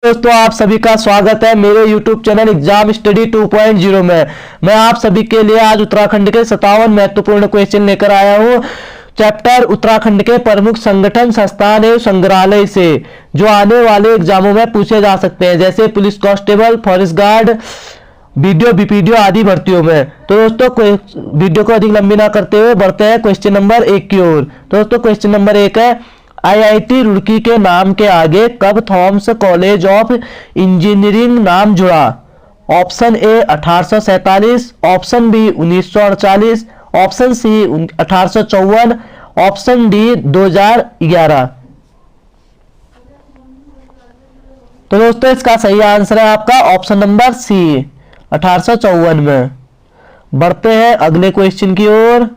दोस्तों, आप सभी का स्वागत है मेरे YouTube चैनल एग्जाम स्टडी 2.0 में। मैं आप सभी के लिए आज उत्तराखंड के 57 महत्वपूर्ण क्वेश्चन लेकर आया हूं। चैप्टर उत्तराखंड के प्रमुख संगठन, संस्थान एवं संग्रहालय से जो आने वाले एग्जामों में पूछे जा सकते हैं, जैसे police constable, forest guard, VDO BPDO आदि भर्तियों में। तो दोस्तों, वीडियो को अधिक लंबी ना करते हुए बढ़ते हैं क्वेश्चन नंबर 1 की ओर। तो दोस्तों, क्वेश्चन नंबर 1 है, आईआईटी रुड़की के नाम के आगे कब थॉमस कॉलेज ऑफ इंजीनियरिंग नाम जुड़ा? Option A 1847, option B 1948, option C 1854, option D 2011। तो दोस्तों, इसका सही आंसर है आपका ऑप्शन नंबर सी 1854 में। बढ़ते हैं अगले क्वेश्चन की ओर।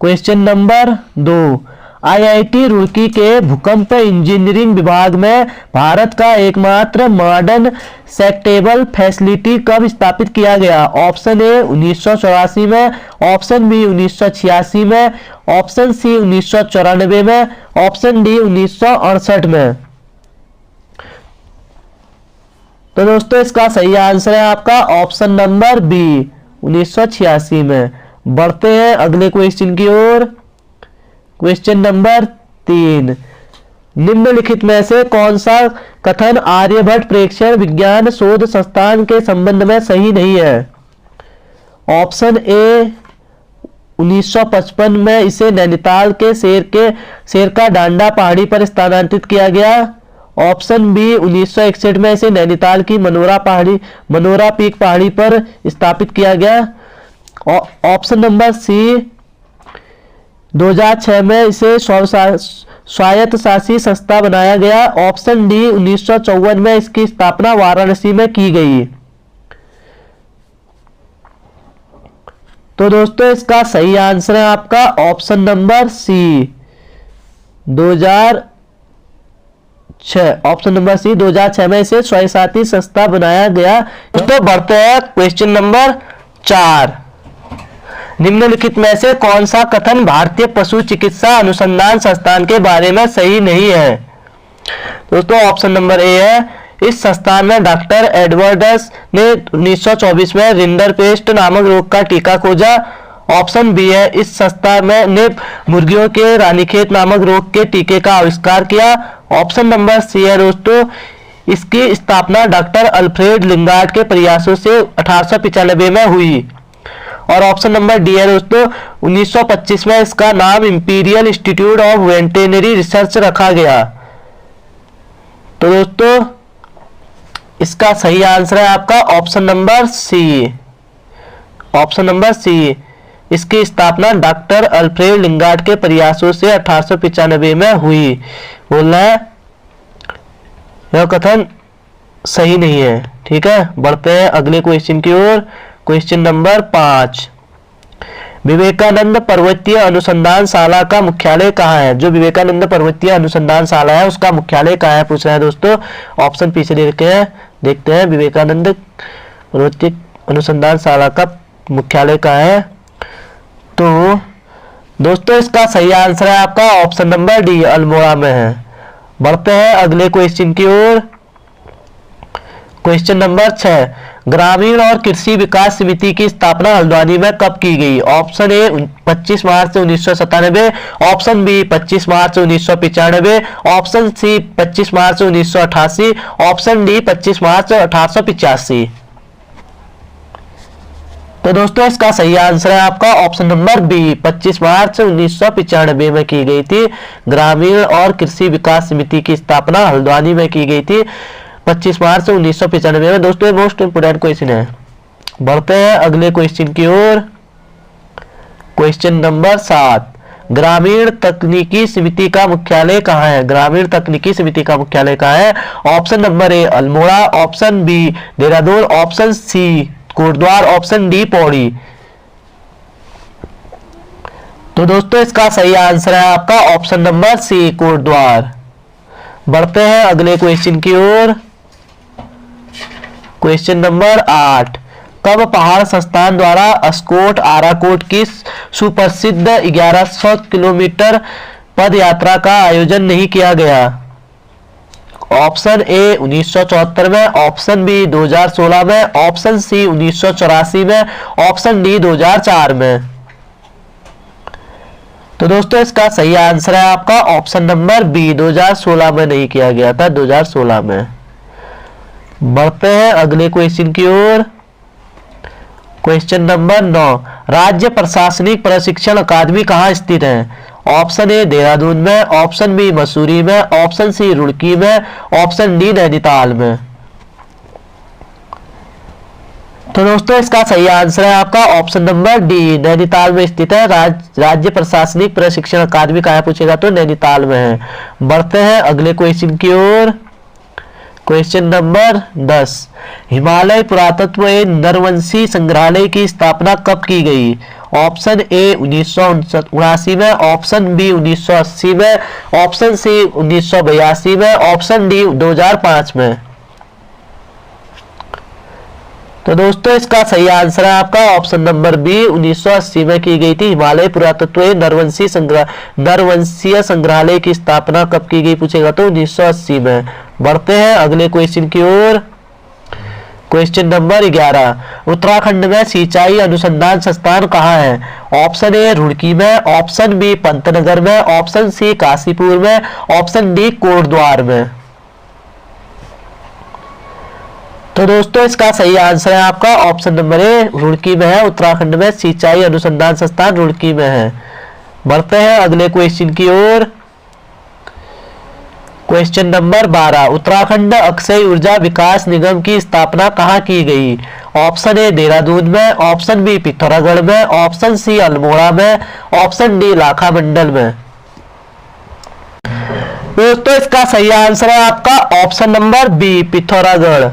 क्वेश्चन नंबर 2, आईआईटी रुड़की के भूकंप इंजीनियरिंग विभाग में भारत का एकमात्र मॉडर्न सेक्टेबल फैसिलिटी कब स्थापित किया गया? ऑप्शन ए 1984 में, ऑप्शन बी 1986 में, ऑप्शन सी 1994 में, ऑप्शन डी 1968 में। तो दोस्तों, इसका सही आंसर है आपका ऑप्शन नंबर बी 1986 में। बढ़ते हैं अगले क्वेश्चन की ओर। क्वेश्चन नंबर 3, निम्नलिखित में से कौन सा कथन आर्यभट्ट प्रेक्षण विज्ञान शोध संस्थान के संबंध में सही नहीं है? ऑप्शन ए 1955 में इसे नैनीताल के शेर का डांडा पहाड़ी पर स्थानांतरित किया गया। ऑप्शन बी 1961 में इसे नैनीताल की मनोरा पीक पहाड़ी पर स्थापित किया गया। ऑप्शन नंबर सी 2006 में इसे स्वायत्त शासी संस्था बनाया गया। ऑप्शन डी 1954 में इसकी स्थापना वाराणसी में की गई। तो दोस्तों, इसका सही आंसर है आपका option number C 2006। Option number C 2006 में इसे स्वायत्त संस्था बनाया गया। तो बढ़ते हैं क्वेश्चन नंबर 4, निम्नलिखित में से कौन सा कथन भारतीय पशु चिकित्सा अनुसंधान संस्थान के बारे में सही नहीं है? दोस्तों, ऑप्शन नंबर ए है, इस संस्थान में डॉक्टर एडवर्ड्स ने 1924 में रिंडरपेस्ट नामक रोग का टीका खोजा। ऑप्शन बी है, इस संस्था में ने मुर्गियों के रानीखेत नामक रोग के टीके का आविष्कार किया। ऑप्शन नंबर सी है दोस्तों, इसकी स्थापना डॉक्टर अल्फ्रेड लिंगार्ड के प्रयासों से 1895 में हुई। और ऑप्शन नंबर डी है दोस्तों, 1925 में इसका नाम Imperial Institute of Veterinary Research रखा गया। तो दोस्तों, इसका सही आंसर है आपका option number C. Option number C, इसकी स्थापना डॉक्टर अल्फ्रेड लिंगार्ड के प्रयासों से 1895 में हुई। बोलना है यह कथन सही नहीं है। ठीक है, बढ़ते हैं अगले क्वेश्चन की ओर। क्वेश्चन नंबर 5, विवेकानंद पर्वतीय अनुसंधानशाला का मुख्यालय कहाँ है? जो विवेकानंद पर्वतीय अनुसंधानशाला है उसका मुख्यालय कहाँ है पूछ रहा है दोस्तों। ऑप्शन पीछे दे रखे हैं, देखते हैं विवेकानंद पर्वतीय अनुसंधानशाला का मुख्यालय कहाँ है। तो दोस्तों, इसका सही आंसर है आपका ऑप्शन नंबर डी, अल्मोड़ा में है। बढ़ते हैं अगले क्वेश्चन की ओर। क्वेश्चन नंबर 6, ग्रामीण और कृषि विकास समिति की स्थापना हल्द्वानी में कब की गई? ऑप्शन ए 25 मार्च 1997, ऑप्शन बी 25 मार्च 1995, ऑप्शन सी 25 मार्च 1988, ऑप्शन डी 25 मार्च 1885। तो दोस्तों, इसका सही आंसर है आपका ऑप्शन नंबर बी 25 मार्च 1995 में की गई थी। ग्रामीण और कृषि विकास समिति की स्थापना हल्द्वानी में की गई थी 25 मार्च 1995 में। दोस्तों, मोस्ट इंपोर्टेंट क्वेश्चन है। बढ़ते हैं अगले क्वेश्चन की ओर। क्वेश्चन नंबर 7, ग्रामीण तकनीकी समिति का मुख्यालय कहाँ है? ग्रामीण तकनीकी समिति का मुख्यालय कहाँ है? Option number A Almora, option B Dehradun, option C Kotdwar, option D Pauri. तो दोस्तों, इसका सही आंसर है आपका ऑप्शन नंबर सी कोटद्वार। बढ़ते हैं अगले क्वेश्चन की ओर। क्वेश्चन नंबर 8, कब पहाड़ संस्थान द्वारा अस्कोट आराकोट की सुप्रसिद्ध 1100 किलोमीटर पद यात्रा का आयोजन नहीं किया गया? ऑप्शन ए 1974 में, ऑप्शन बी 2016 में, ऑप्शन सी 1984 में, ऑप्शन डी 2004 में। तो दोस्तों इसका सही आंसर है आपका ऑप्शन नंबर बी, 2016 में नहीं किया गया था, 2016 में। बढ़ते हैं अगले क्वेश्चन की ओर। क्वेश्चन नंबर 9, राज्य प्रशासनिक प्रशिक्षण अकादमी कहाँ स्थित है? ऑप्शन ए देहरादून में, ऑप्शन बी मसूरी में, ऑप्शन सी रुड़की में, ऑप्शन डी नैनीताल में। तो दोस्तों इसका सही आंसर है आपका ऑप्शन नंबर डी, नैनीताल में स्थित है। राज्य प्रशासनिक प्रशिक्षण अकादमी कहाँ पूछेगा तो नैनीताल में है। बढ़ते हैं अगले क्वेश्चन की ओर। क्वेश्चन नंबर 10, हिमालय पुरातत्व एवं नरवंशी संग्रहालय की स्थापना कब की गई? ऑप्शन ए 1979 में, ऑप्शन बी 1980 में, ऑप्शन सी 1982 में, ऑप्शन डी 2005 में। तो दोस्तों इसका सही आंसर है आपका ऑप्शन नंबर बी, 1980 में की गई थी। हिमालय पुरातत्व नरवंशीय संग्रहालय की स्थापना कब की गई पूछेगा तो 1980 में। बढ़ते हैं अगले क्वेश्चन की ओर। क्वेश्चन नंबर 11, उत्तराखंड में सिंचाई अनुसंधान संस्थान कहाँ है? ऑप्शन ए रुड़की में, ऑप्शन बी पंतनगर में, ऑप्शन सी काशीपुर में, ऑप्शन डी कोटद्वार में। तो दोस्तों इसका सही आंसर है आपका ऑप्शन नंबर ए, रुड़की में है। उत्तराखंड में सिंचाई अनुसंधान संस्थान रुड़की में है। बढ़ते हैं अगले क्वेश्चन की ओर। क्वेश्चन नंबर 12, उत्तराखंड अक्षय ऊर्जा विकास निगम की स्थापना कहाँ की गई? ऑप्शन ए देहरादून में, ऑप्शन बी पिथौरागढ़ में, ऑप्शन सी अल्मोड़ा में, ऑप्शन डी लाखा मंडल में। दोस्तों इसका सही आंसर है आपका option number B, Pithoragarh.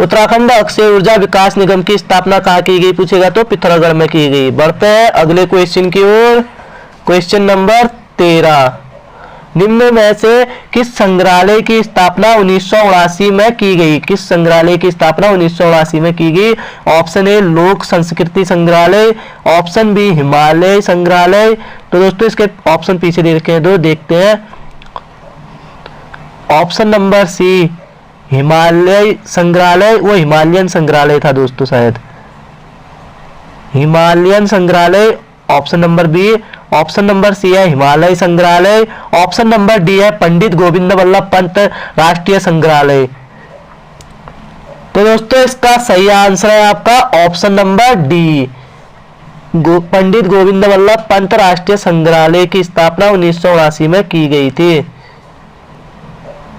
Uttarakhand Akshay Urja Vikas निगम की स्थापना कहाँ की गई पूछेगा तो पिथौरागढ़ में की गई। बढ़ते हैं अगले क्वेश्चन की ओर। क्वेश्चन नंबर 13, निम्न में से किस संग्रहालय की स्थापना 1979 में की गई? किस संग्रहालय की स्थापना 1979 में की गई? ऑप्शन ए लोक संस्कृति संग्रहालय, ऑप्शन बी हिमालय संग्रहालय। तो दोस्तों इसके ऑप्शन पीछे दे रखे हैं, दो देखते हैं। ऑप्शन नंबर सी हिमालय संग्रहालय, वो हिमालयन संग्रहालय था दोस्तों, शायद हिमालयन संग्रहालय। Option number B, option number C है हिमालय संग्रहालय, ऑप्शन नंबर डी है पंडित गोविंद वल्लभ पंत राष्ट्रीय संग्रहालय। तो दोस्तों इसका सही आंसर है आपका option number D, Pandit Govind Vallabh Pant राष्ट्रीय संग्रहालय की स्थापना 1979 में की गई थी।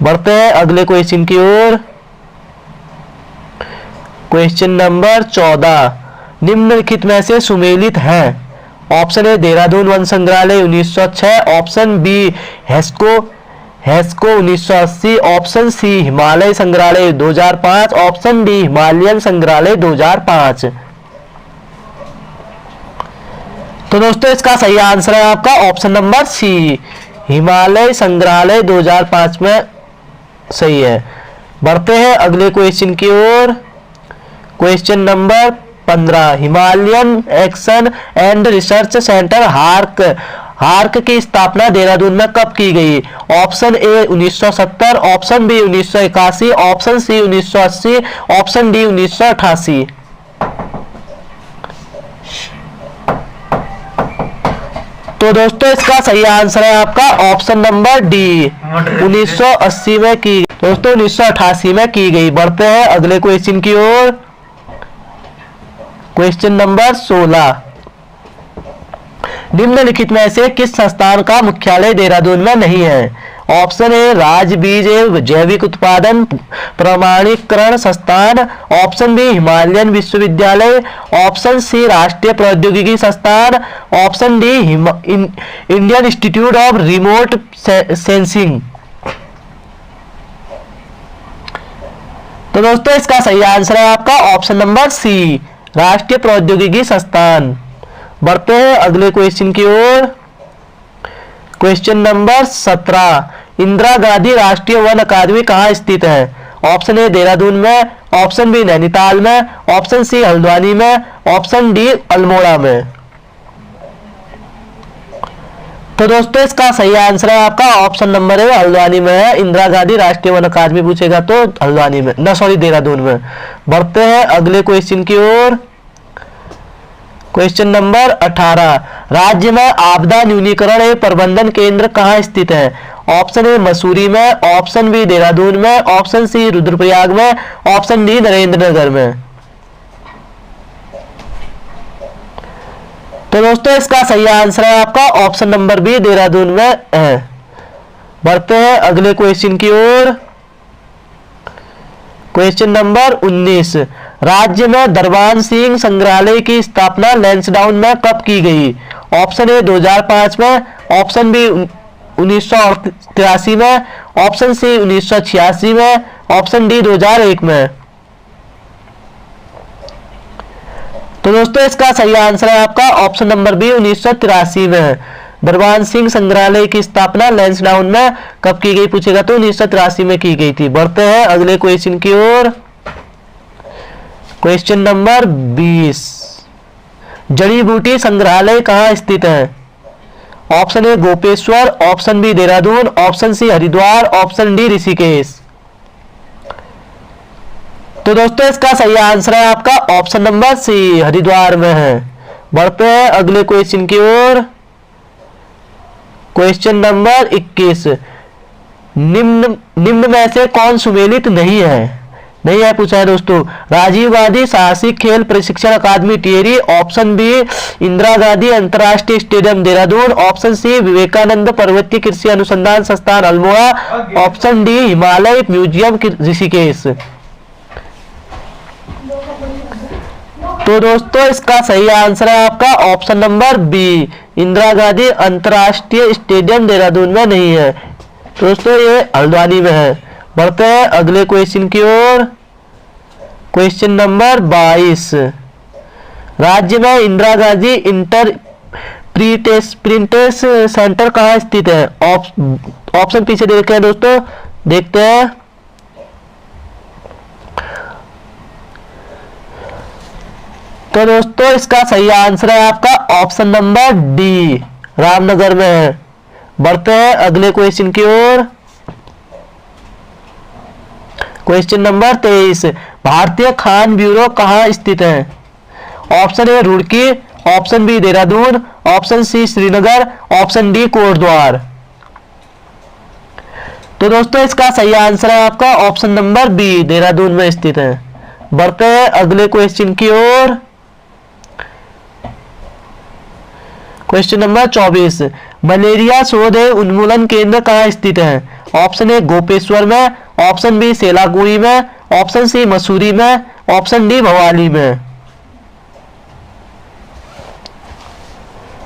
बढ़ते हैं अगले क्वेश्चन की ओर। क्वेश्चन नंबर 14, निम्नलिखित में से सुमेलित है? ऑप्शन ए देहरादून वन संग्रहालय 1906, option B HESCO 1980, option C Himalaya संग्रहालय 2005, ऑप्शन डी हिमालयन संग्रहालय 2005। तो दोस्तों इसका सही आंसर है आपका ऑप्शन नंबर सी, हिमालय संग्रहालय 2005 में सही है। बढ़ते हैं अगले क्वेश्चन की ओर। Question number 15, Himalayan Action and Research Centre हार्क की स्थापना देहरादून में कब की गई? Option A 1970, option B 1981, option C 1980, option D 1988। तो दोस्तों इसका सही आंसर है आपका ऑप्शन नंबर डी, 1980 में की, दोस्तों 1988 में की गई। बढ़ते हैं अगले क्वेश्चन की ओर। क्वेश्चन नंबर 16, निम्नलिखित में से किस संस्थान का मुख्यालय देहरादून में नहीं है? ऑप्शन ए राज्य बीज एवं जैविक उत्पादन प्रमाणीकरण संस्थान, ऑप्शन बी हिमालयन विश्वविद्यालय, ऑप्शन सी राष्ट्रीय प्रौद्योगिकी संस्थान, option D Indian Institute of remote sensing. तो दोस्तों इसका सही आंसर है आपका ऑप्शन नंबर सी, राष्ट्रीय प्रौद्योगिकी संस्थान। बढ़ते हैं अगले क्वेश्चन की ओर। क्वेश्चन नंबर 17, इंदिरा गांधी राष्ट्रीय वन अकादमी कहाँ स्थित है? ऑप्शन ए देहरादून में, ऑप्शन बी नैनीताल में, ऑप्शन सी हल्द्वानी में, ऑप्शन डी अल्मोड़ा में। तो दोस्तों इसका सही आंसर है आपका ऑप्शन नंबर है, हल्द्वानी में है। इंदिरा गांधी राष्ट्रीय वन अकादमी पूछेगा तो हल्द्वानी में, ना सॉरी देहरादून में। बढ़ते हैं अगले क्वेश्चन की ओर। क्वेश्चन नंबर 18, राज्य में आपदा न्यूनीकरण एवं प्रबंधन केंद्र कहाँ स्थित है? ऑप्शन ए मसूरी में, ऑप्शन बी देहरादून में, ऑप्शन सी रुद्रप्रयाग में, ऑप्शन डी नरेंद्र नगर में। तो दोस्तों इसका सही आंसर है आपका ऑप्शन नंबर बी देहरादून में है। बढ़ते हैं अगले क्वेश्चन की ओर। क्वेश्चन नंबर 19, राज्य में दरबान सिंह संग्रहालय की स्थापना लैंसडाउन में कब की गई? ऑप्शन ए 2005 में, ऑप्शन बी 1983 में, ऑप्शन सी 1986 में, ऑप्शन डी 2001 में। तो दोस्तों इसका सही आंसर है आपका ऑप्शन नंबर बी 1983 में। दरबान सिंह संग्रहालय की स्थापना लैंसडाउन में कब की गई पूछेगा तो 1983 में की गई थी। बढ़ते हैं अगले क्वेश्चन की ओर। क्वेश्चन नंबर 20, जड़ी बूटी संग्रहालय कहाँ स्थित है? Option A Gopeshwar, option B Dehradun, option C Haridwar, option D Rishikesh. तो दोस्तों इसका सही आंसर है आपका ऑप्शन नंबर सी हरिद्वार में है। बढ़ते हैं अगले क्वेश्चन की ओर। क्वेश्चन नंबर 21, निम्न में से कौन सुमेलित नहीं है पूछा है दोस्तों। राजीव गांधी साहसिक खेल प्रशिक्षण अकादमी टिहरी, ऑप्शन बी इंदिरा गांधी अंतर्राष्ट्रीय stadium Dehradun, option C Vivekananda पर्वतीय कृषि अनुसंधान संस्थान Almora, option D Himalaya museum Rishikesh. तो दोस्तों इसका सही आंसर है आपका option number B Indira Gandhi अंतर्राष्ट्रीय स्टेडियम देहरादून में नहीं है दोस्तों, ये हल्द्वानी में है। बढ़ते हैं अगले क्वेश्चन की ओर। क्वेश्चन नंबर 22, राज्य में इंदिरा गांधी इंटरप्रिटेश सेंटर कहाँ स्थित है? ऑप्शन पीछे देखे हैं दोस्तों, देखते हैं। तो दोस्तों इसका सही आंसर है आपका ऑप्शन नंबर डी रामनगर में है। बढ़ते हैं अगले क्वेश्चन की ओर। क्वेश्चन नंबर 23, भारतीय खान ब्यूरो कहाँ स्थित है? Option A Roorkee, option B Dehradun, option C Srinagar, option D Kotdwar. तो दोस्तों इसका सही आंसर है आपका ऑप्शन नंबर बी देहरादून में स्थित है। बढ़ते हैं अगले क्वेश्चन की ओर। क्वेश्चन नंबर 24, मलेरिया शोध एवं उन्मूलन केंद्र कहाँ स्थित है? ऑप्शन ए गोपेश्वर में, ऑप्शन बी सेलाकुई में, ऑप्शन सी मसूरी में, ऑप्शन डी भवाली में।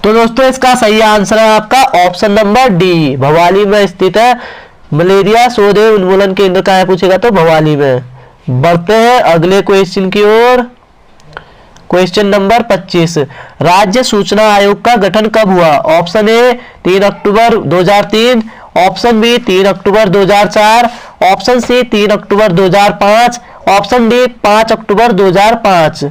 तो दोस्तों इसका सही आंसर है आपका ऑप्शन नंबर डी भवाली में स्थित है। मलेरिया शोध एवं उन्मूलन केंद्र कहाँ पूछेगा तो भवाली में। बढ़ते हैं अगले क्वेश्चन की ओर। क्वेश्चन नंबर 25, राज्य सूचना आयोग का गठन कब हुआ? ऑप्शन ए 3 अक्टूबर 2003, ऑप्शन बी 3 अक्टूबर 2004, ऑप्शन सी 3 अक्टूबर 2005, ऑप्शन डी 5 अक्टूबर 2005।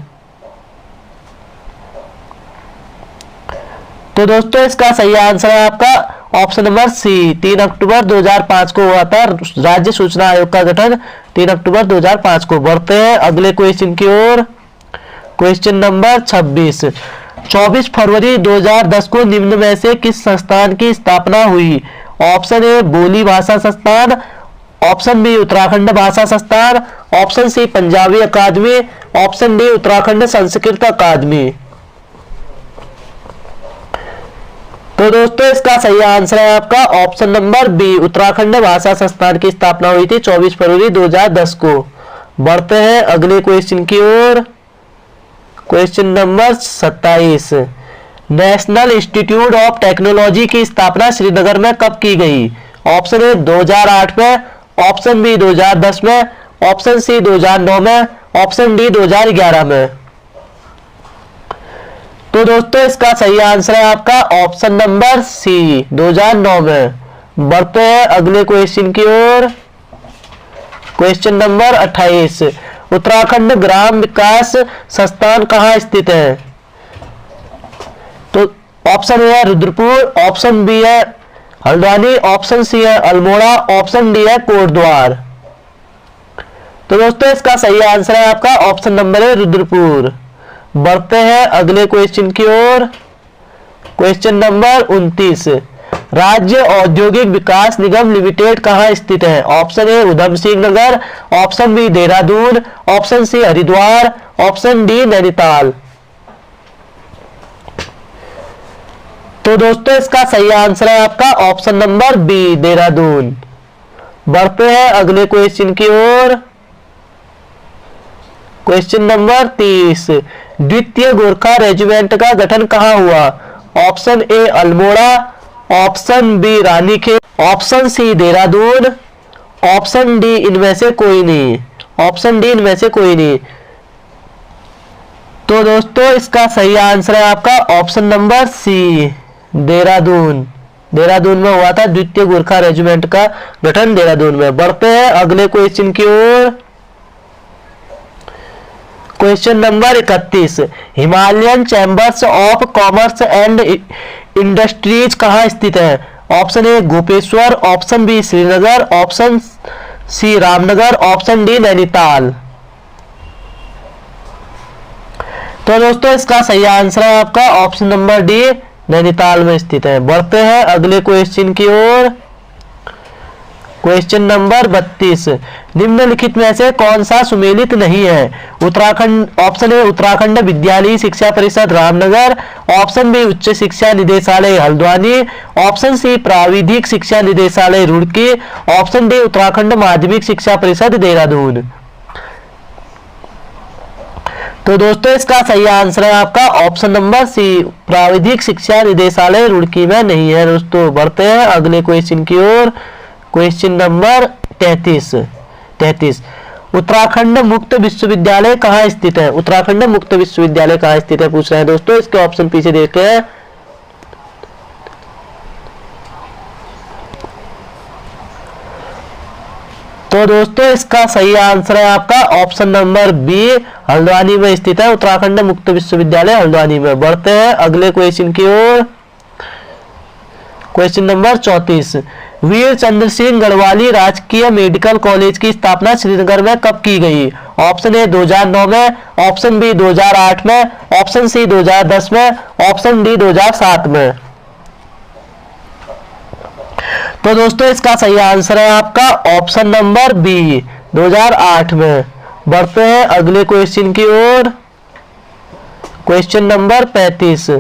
तो दोस्तों इसका सही आंसर है आपका ऑप्शन नंबर सी 3 अक्टूबर 2005 को हुआ था राज्य सूचना आयोग का गठन 3 अक्टूबर 2005 को। बढ़ते हैं अगले क्वेश्चन की ओर। क्वेश्चन नंबर 26, 24 फरवरी 2010 को निम्न में से किस संस्थान की स्थापना हुई? ऑप्शन ए बोली भाषा संस्थान, ऑप्शन बी उत्तराखंड भाषा संस्थान, ऑप्शन सी पंजाबी अकादमी, ऑप्शन डी उत्तराखंड संस्कृत अकादमी। तो दोस्तों इसका सही आंसर है आपका ऑप्शन नंबर बी उत्तराखंड भाषा संस्थान की स्थापना हुई थी 24 फरवरी 2010 को। बढ़ते हैं अगले क्वेश्चन की ओर। Question number 27, National Institute of Technology की स्थापना श्रीनगर में कब की गई? ऑप्शन ए 2008 में, ऑप्शन बी 2010 में, ऑप्शन सी 2009 में, ऑप्शन डी 2011 में। तो दोस्तों इसका सही आंसर है आपका ऑप्शन नंबर सी 2009 में। बढ़ते हैं अगले क्वेश्चन की ओर। क्वेश्चन नंबर 28, उत्तराखंड ग्राम विकास संस्थान कहाँ स्थित है? तो ऑप्शन ए है रुद्रपुर, ऑप्शन बी है हल्द्वानी, ऑप्शन सी है अल्मोड़ा, ऑप्शन डी है कोटद्वार। तो दोस्तों इसका सही आंसर है आपका ऑप्शन नंबर है रुद्रपुर। बढ़ते हैं अगले क्वेश्चन की ओर। क्वेश्चन नंबर 29, राज्य औद्योगिक विकास निगम लिमिटेड कहाँ स्थित है? Option A Udham Singh Nagar, option B Dehradun, option C Haridwar, option D Nainital. तो दोस्तों इसका सही आंसर है आपका ऑप्शन नंबर बी देहरादून। बढ़ते हैं अगले क्वेश्चन की ओर। क्वेश्चन नंबर 30, द्वितीय गोरखा रेजिमेंट का गठन कहाँ हुआ? Option A Almora, option B Ranikhet, option C Dehradun, option D इनमें से कोई नहीं, ऑप्शन डी इनमें से कोई नहीं। तो दोस्तों इसका सही आंसर है आपका option number C Dehradun. Dehradun में हुआ था द्वितीय गोरखा रेजिमेंट का गठन देहरादून में। बढ़ते हैं अगले क्वेश्चन की ओर। Question number 31, Himalayan Chambers of Commerce and Industries कहाँ स्थित है? Option A Gopeshwar, option B Srinagar, option C Ramnagar, option D Nainital. तो दोस्तों इसका सही आंसर है आपका ऑप्शन नंबर डी नैनीताल में स्थित है। बढ़ते हैं अगले क्वेश्चन की ओर। क्वेश्चन नंबर 32, निम्नलिखित में से कौन सा सुमेलित नहीं है? उत्तराखंड, ऑप्शन ए उत्तराखंड विद्यालयी शिक्षा परिषद रामनगर, ऑप्शन बी उच्च शिक्षा निदेशालय हल्द्वानी, ऑप्शन सी प्राविधिक शिक्षा निदेशालय रुड़की, ऑप्शन डी उत्तराखंड माध्यमिक शिक्षा परिषद देहरादून। तो दोस्तों इसका सही आंसर है आपका ऑप्शन नंबर सी प्राविधिक शिक्षा निदेशालय रुड़की में नहीं है दोस्तों। बढ़ते हैं अगले क्वेश्चन की ओर। क्वेश्चन नंबर 33, उत्तराखंड मुक्त विश्वविद्यालय कहाँ स्थित है? उत्तराखंड मुक्त विश्वविद्यालय कहाँ स्थित है पूछ रहे हैं दोस्तों। इसके ऑप्शन पीछे देखे हैं। तो दोस्तों इसका सही आंसर है आपका ऑप्शन नंबर बी हल्द्वानी में स्थित है। उत्तराखंड मुक्त विश्वविद्यालय हल्द्वानी में। बढ़ते हैं अगले क्वेश्चन की ओर। क्वेश्चन नंबर 34, वीर चंद्र सिंह गढ़वाली राजकीय मेडिकल कॉलेज की स्थापना श्रीनगर में कब की गई? ऑप्शन ए 2009 में, ऑप्शन बी 2008 में, ऑप्शन सी 2010 में, ऑप्शन डी 2007 में। तो दोस्तों इसका सही आंसर है आपका ऑप्शन नंबर बी 2008 में। बढ़ते हैं अगले क्वेश्चन की ओर। Question number 35,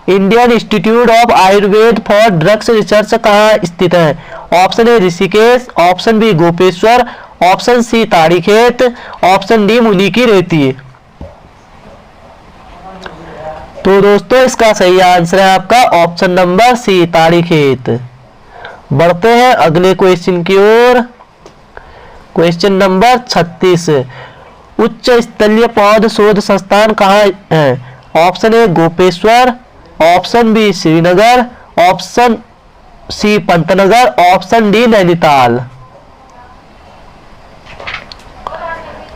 Indian Institute of Ayurveda for Drugs Research कहाँ स्थित है? Option A Rishikesh, option B Gopeshwar, option C Tarikhet, option D Muni ki रेती। तो दोस्तों इसका सही आंसर है आपका ऑप्शन नंबर सी ताड़ीखेत। बढ़ते हैं अगले क्वेश्चन की ओर। क्वेश्चन नंबर 36, उच्च स्तरीय पौध शोध संस्थान कहाँ है? Option A Gopeshwar, option B Srinagar, option C Pantnagar, option D Nainital.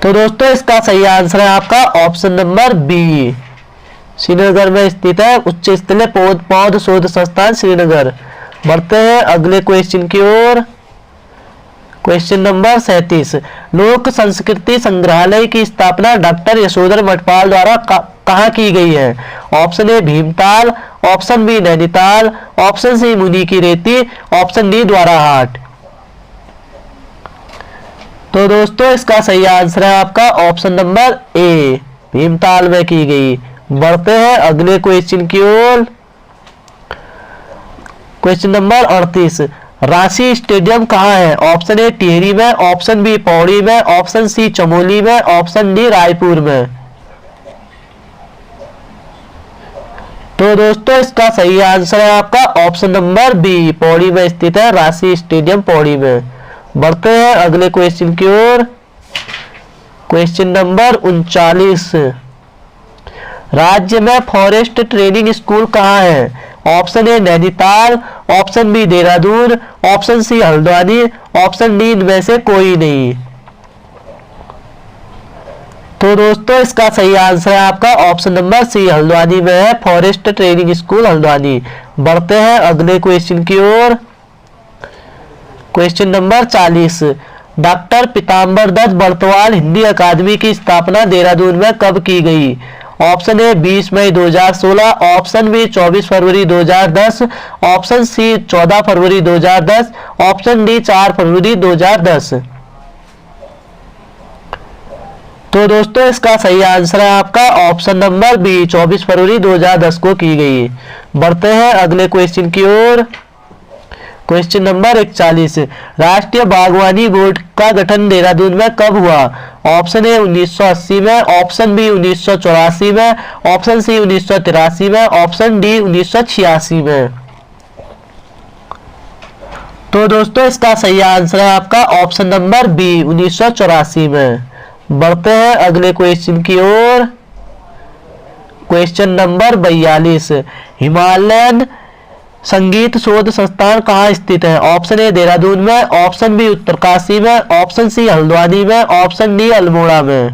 तो दोस्तों इसका सही आंसर है आपका ऑप्शन नंबर बी श्रीनगर में स्थित है उच्च स्तरीय पौध शोध संस्थान श्रीनगर। बढ़ते हैं अगले क्वेश्चन की ओर। क्वेश्चन नंबर 37, लोक संस्कृति संग्रहालय की स्थापना डॉक्टर यशोधर मठपाल द्वारा कहाँ की गई है? Option A Bhimtal, option B Nainital, option C Muni ki रेती, ऑप्शन डी द्वाराहाट। तो दोस्तों इसका सही आंसर है आपका ऑप्शन नंबर ए भीमताल में की गई। बढ़ते हैं अगले क्वेश्चन की ओर। क्वेश्चन नंबर 38, रांची स्टेडियम कहाँ है? ऑप्शन ए टिहरी में, ऑप्शन बी पौड़ी में, ऑप्शन सी चमोली में, ऑप्शन डी रायपुर में। तो दोस्तों इसका सही आंसर है आपका ऑप्शन नंबर बी पौड़ी में स्थित है रांची स्टेडियम पौड़ी में। बढ़ते हैं अगले क्वेश्चन की ओर। क्वेश्चन नंबर 39, राज्य में फॉरेस्ट ट्रेनिंग स्कूल कहाँ है? Option A Nainital, option B Dehradun, option C Haldwani, option D इनमें से कोई नहीं। तो दोस्तों इसका सही आंसर है आपका ऑप्शन नंबर सी, हल्द्वानी में है फॉरेस्ट ट्रेनिंग स्कूल हल्द्वानी। बढ़ते हैं अगले क्वेश्चन की ओर। Question number 40, doctor Pitambar Dutt Barthwal Hindi academy की स्थापना देहरादून में कब की गई? ऑप्शन ए 20 मई 2016, ऑप्शन बी 24 फरवरी 2010, ऑप्शन सी 14 फरवरी 2010, ऑप्शन डी 4 फरवरी 2010। तो दोस्तों इसका सही आंसर है आपका ऑप्शन नंबर बी, 24 फरवरी 2010 को की गई। बढ़ते हैं अगले क्वेश्चन की ओर। क्वेश्चन नंबर 41, राष्ट्रीय बागवानी बोर्ड का गठन देहरादून में कब हुआ? ऑप्शन ए 1980 में, ऑप्शन बी 1984 में, ऑप्शन सी 1983 में, ऑप्शन डी 1986 में। तो दोस्तों इसका सही आंसर है आपका ऑप्शन नंबर बी, 1984 में। बढ़ते हैं अगले क्वेश्चन की ओर। क्वेश्चन नंबर 42, हिमालयन संगीत शोध संस्थान कहाँ स्थित है? ऑप्शन ए देहरादून में, ऑप्शन बी उत्तरकाशी में, ऑप्शन सी हल्द्वानी में, ऑप्शन डी अल्मोड़ा में।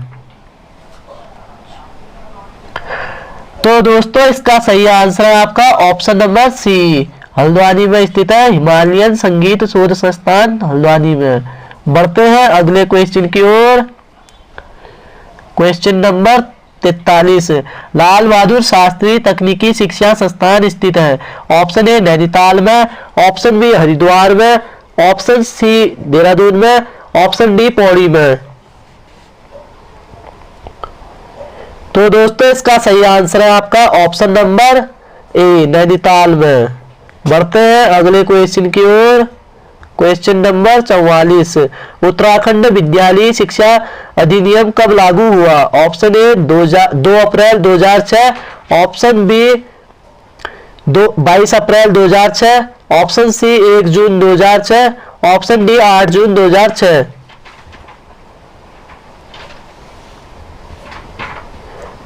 तो दोस्तों इसका सही आंसर है आपका ऑप्शन नंबर सी, हल्द्वानी में स्थित है हिमालयन संगीत शोध संस्थान हल्द्वानी में। बढ़ते हैं अगले क्वेश्चन की ओर। क्वेश्चन नंबर 43, लाल बहादुर शास्त्री तकनीकी शिक्षा संस्थान स्थित है? ऑप्शन ए नैनीताल में, ऑप्शन बी हरिद्वार में, ऑप्शन सी देहरादून में, ऑप्शन डी पौड़ी में। तो दोस्तों इसका सही आंसर है आपका ऑप्शन नंबर ए, नैनीताल में। बढ़ते हैं अगले क्वेश्चन की ओर। क्वेश्चन नंबर 44, उत्तराखंड विद्यालय शिक्षा अधिनियम कब लागू हुआ? ऑप्शन ए 2 अप्रैल 2006, ऑप्शन बी 22 अप्रैल 2006, ऑप्शन सी 1 जून 2006, ऑप्शन डी 8 जून 2006।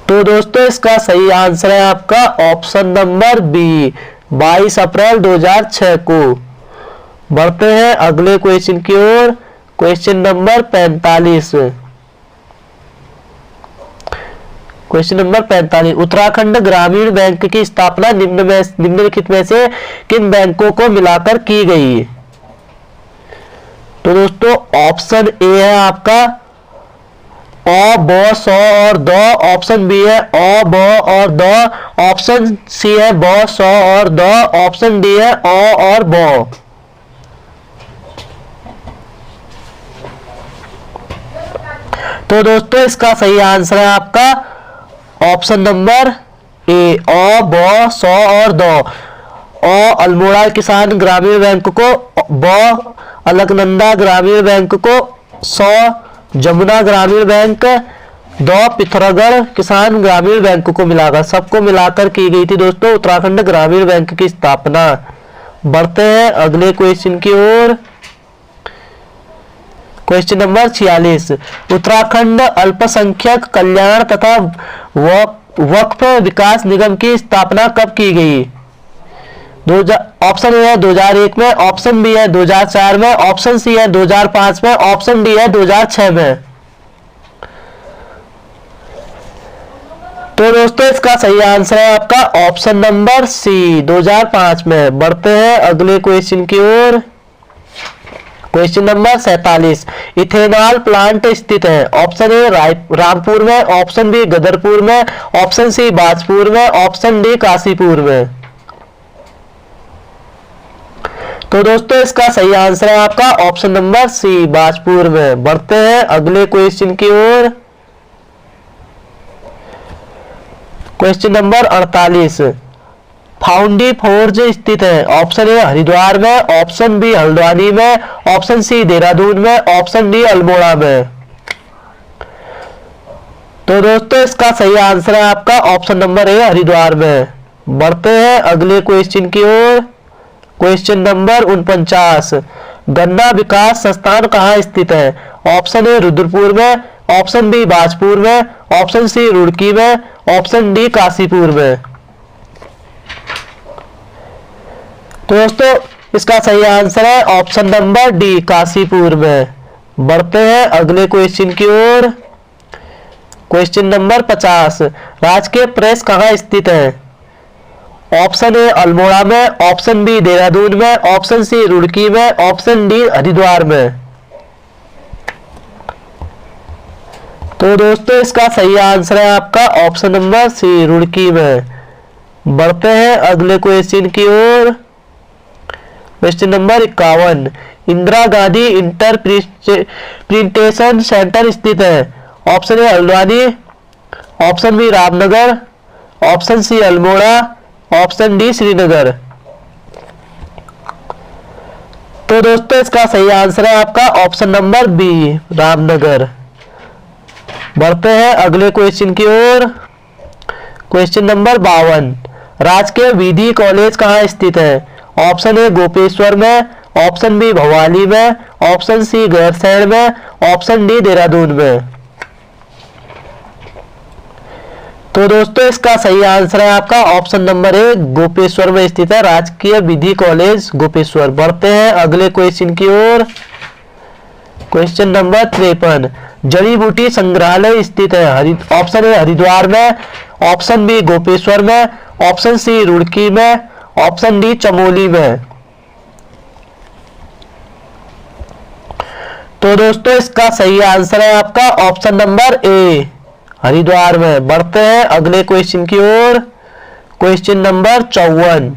तो दोस्तों इसका सही आंसर है आपका ऑप्शन नंबर बी, 22 अप्रैल 2006 को। बढ़ते हैं अगले क्वेश्चन की ओर। Question number 45, question number 45, Uttarakhand Gramin Bank की स्थापना निम्नलिखित में से किन बैंकों को मिलाकर की गई? तो दोस्तों ऑप्शन ए है आपका अ, ब, स और द, ऑप्शन बी है अ, ब और द, ऑप्शन सी है ब, स और द, ऑप्शन डी है अ और ब। तो दोस्तों इसका सही आंसर है आपका ऑप्शन नंबर ए, अ, ब, स और द। अ अल्मोड़ा किसान ग्रामीण बैंक को, ब अलकनंदा ग्रामीण बैंक को, स जमुना ग्रामीण बैंक, द पिथौरागढ़ किसान ग्रामीण बैंक को मिलाकर, सबको मिलाकर की गई थी दोस्तों उत्तराखंड ग्रामीण बैंक की स्थापना। बढ़ते हैं अगले क्वेश्चन की ओर। क्वेश्चन नंबर 46, उत्तराखंड अल्पसंख्यक कल्याण तथा वक्फ विकास निगम की स्थापना कब की गई? ऑप्शन ए है 2001 में, ऑप्शन बी है 2004 में, ऑप्शन सी है 2005 में, ऑप्शन डी है 2006 में। तो दोस्तों इसका सही आंसर है आपका ऑप्शन नंबर सी, 2005 में। बढ़ते हैं अगले क्वेश्चन की ओर। क्वेश्चन नंबर 47, इथेनॉल प्लांट स्थित है? ऑप्शन ए रामपुर में, ऑप्शन बी गदरपुर में, ऑप्शन सी बाजपुर में, ऑप्शन डी काशीपुर में। तो दोस्तों इसका सही आंसर है आपका ऑप्शन नंबर सी, बाजपुर में। बढ़ते हैं अगले क्वेश्चन की ओर। क्वेश्चन नंबर 48, फाउंडी फोर्ज स्थित है? ऑप्शन ए हरिद्वार में, ऑप्शन बी हल्द्वानी में, ऑप्शन सी देहरादून में, ऑप्शन डी अल्मोड़ा में। तो दोस्तों इसका सही आंसर है आपका ऑप्शन नंबर ए, हरिद्वार में। बढ़ते हैं अगले क्वेश्चन की ओर। क्वेश्चन नंबर 49, गन्ना विकास संस्थान कहाँ स्थित है? ऑप्शन ए रुद्रपुर में, ऑप्शन बी बाजपुर में, ऑप्शन सी रुड़की में, ऑप्शन डी काशीपुर में। तो दोस्तों इसका सही आंसर है ऑप्शन नंबर डी, काशीपुर में। बढ़ते हैं अगले क्वेश्चन की ओर। क्वेश्चन नंबर 50, राजकीय प्रेस कहाँ स्थित है? ऑप्शन ए अल्मोड़ा में, ऑप्शन बी देहरादून में, ऑप्शन सी रुड़की में, ऑप्शन डी हरिद्वार में। तो दोस्तों इसका सही आंसर है आपका ऑप्शन नंबर सी, रुड़की में। बढ़ते हैं अगले क्वेश्चन की ओर। Question number 51, Indira Gandhi Interpretation Centre स्थित है? Option A Haldwani, option B Ramnagar, option C Almora, option D Srinagar. तो दोस्तों इसका सही आंसर है आपका ऑप्शन नंबर बी, रामनगर। बढ़ते हैं अगले क्वेश्चन की ओर। क्वेश्चन नंबर 52, राजकीय विधि कॉलेज कहाँ स्थित है? ऑप्शन ए गोपेश्वर में, ऑप्शन बी भवाली में, ऑप्शन सी गैरसैंण में, ऑप्शन डी देहरादून में। तो दोस्तों इसका सही आंसर है आपका ऑप्शन नंबर ए, गोपेश्वर में स्थित है राजकीय विधि कॉलेज गोपेश्वर। बढ़ते हैं अगले क्वेश्चन की ओर। क्वेश्चन नंबर 53, जड़ी बूटी संग्रहालय स्थित है? ऑप्शन ए हरिद्वार में, ऑप्शन बी गोपेश्वर में, ऑप्शन सी रुड़की में, ऑप्शन डी चमोली में। तो दोस्तों इसका सही आंसर है आपका ऑप्शन नंबर ए, हरिद्वार में। बढ़ते हैं अगले क्वेश्चन की ओर। क्वेश्चन नंबर 54,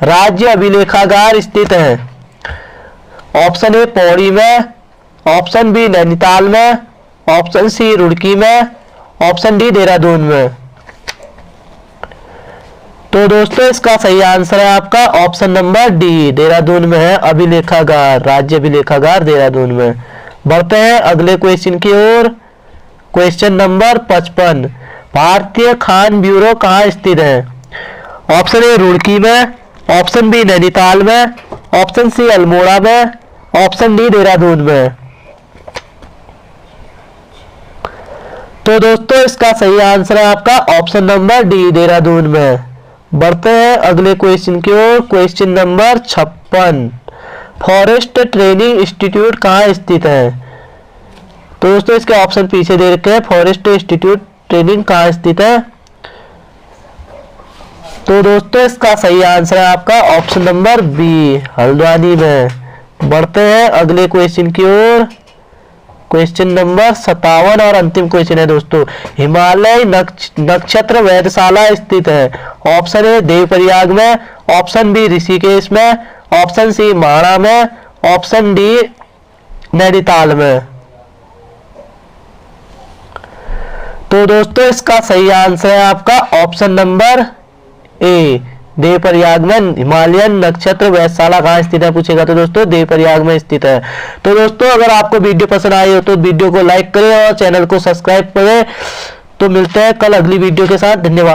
राज्य अभिलेखागार स्थित है? ऑप्शन ए पौड़ी में, ऑप्शन बी नैनीताल में, ऑप्शन सी रुड़की में, ऑप्शन डी देहरादून में। तो दोस्तों इसका सही आंसर है आपका ऑप्शन नंबर डी, देहरादून में है अभिलेखागार, राज्य अभिलेखागार देहरादून में। बढ़ते हैं अगले क्वेश्चन की ओर। क्वेश्चन नंबर 55, भारतीय खान ब्यूरो कहाँ स्थित है? ऑप्शन ए रुड़की में, ऑप्शन बी नैनीताल में, ऑप्शन सी अल्मोड़ा में, ऑप्शन डी देहरादून में। तो दोस्तों इसका सही आंसर है आपका ऑप्शन नंबर डी, देहरादून में। बढ़ते हैं अगले क्वेश्चन की ओर। Question number 56, Forest Training Institute कहाँ स्थित है? तो दोस्तों इसके ऑप्शन पीछे दे रखे हैं, फॉरेस्ट इंस्टीट्यूट ट्रेनिंग कहाँ स्थित है? तो दोस्तों इसका सही आंसर है आपका ऑप्शन नंबर बी, हल्द्वानी में। बढ़ते हैं अगले क्वेश्चन की ओर। क्वेश्चन नंबर 57 और अंतिम क्वेश्चन है दोस्तों, हिमालय नक्षत्र वेधशाला स्थित है? ऑप्शन ए देवप्रयाग में, ऑप्शन बी ऋषिकेश में, ऑप्शन सी माणा में, ऑप्शन डी नैनीताल में। तो दोस्तों इसका सही आंसर है आपका ऑप्शन नंबर ए, देवप्रयाग में हिमालयन नक्षत्र वेधशाला कहाँ स्थित है पूछेगा तो दोस्तों देवप्रयाग में स्थित है। तो दोस्तों अगर आपको वीडियो पसंद आई हो तो वीडियो को लाइक करें और चैनल को सब्सक्राइब करें। तो मिलते हैं कल अगली वीडियो के साथ। धन्यवाद।